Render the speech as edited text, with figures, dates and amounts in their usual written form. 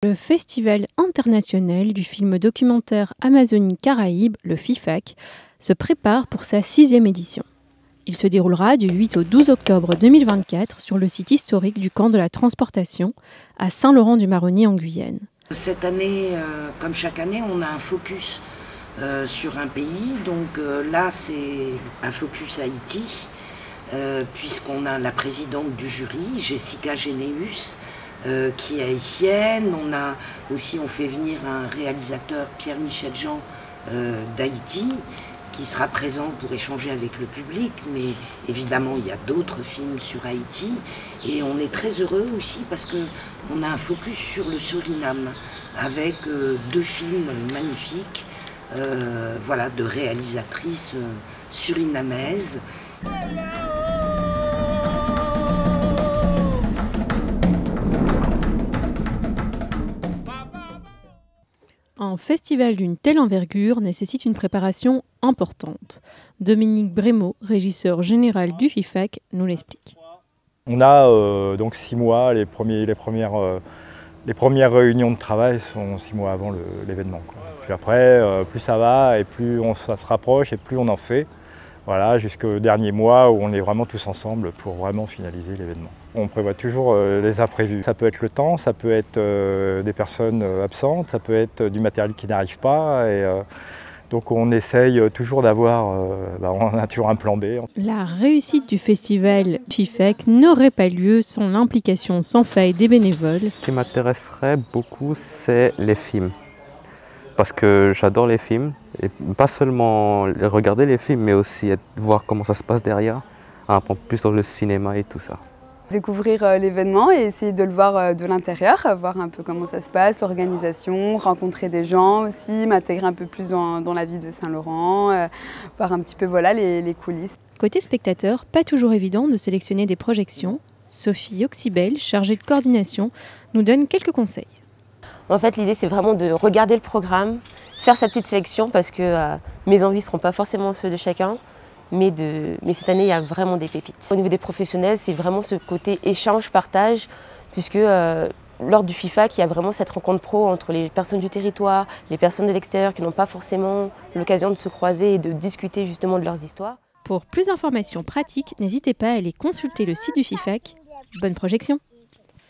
Le Festival international du film documentaire Amazonie-Caraïbes, le FIFAC, se prépare pour sa 6e édition. Il se déroulera du 8 au 12 octobre 2024 sur le site historique du camp de la transportation à Saint-Laurent-du-Maroni en Guyane. Cette année, comme chaque année, on a un focus sur un pays. Donc là, c'est un focus Haïti, puisqu'on a la présidente du jury, Jessica Généus, qui est haïtienne. On fait venir un réalisateur, Pierre-Michel Jean, d'Haïti, qui sera présent pour échanger avec le public, mais évidemment il y a d'autres films sur Haïti, et on est très heureux aussi parce qu'on a un focus sur le Suriname, avec 2 films magnifiques, de réalisatrices surinamaises. Un festival d'une telle envergure nécessite une préparation importante. Dominique Brémaud, régisseur général du FIFAC, nous l'explique. On a donc 6 mois, les premières réunions de travail sont 6 mois avant l'événement. Puis après, plus ça va et plus ça se rapproche et plus on en fait. Voilà, jusqu'au dernier mois où on est vraiment tous ensemble pour vraiment finaliser l'événement. On prévoit toujours les imprévus. Ça peut être le temps, ça peut être des personnes absentes, ça peut être du matériel qui n'arrive pas. Donc on essaye toujours d'avoir, on a toujours un plan B. La réussite du festival FIFAC n'aurait pas lieu sans l'implication sans faille des bénévoles. Ce qui m'intéresserait beaucoup, c'est les films. Parce que j'adore les films, et pas seulement regarder les films, mais aussi voir comment ça se passe derrière, apprendre plus dans le cinéma et tout ça. Découvrir l'événement et essayer de le voir de l'intérieur, voir un peu comment ça se passe, l'organisation, rencontrer des gens aussi, m'intégrer un peu plus dans la vie de Saint-Laurent, voir un petit peu les coulisses. Côté spectateur, pas toujours évident de sélectionner des projections. Sophie Oxybel, chargée de coordination, nous donne quelques conseils. En fait, l'idée, c'est vraiment de regarder le programme, faire sa petite sélection, parce que mes envies ne seront pas forcément ceux de chacun, mais cette année, il y a vraiment des pépites. Au niveau des professionnels, c'est vraiment ce côté échange, partage, puisque lors du FIFAC, il y a vraiment cette rencontre pro entre les personnes du territoire, les personnes de l'extérieur qui n'ont pas forcément l'occasion de se croiser et de discuter justement de leurs histoires. Pour plus d'informations pratiques, n'hésitez pas à aller consulter le site du FIFAC. Bonne projection!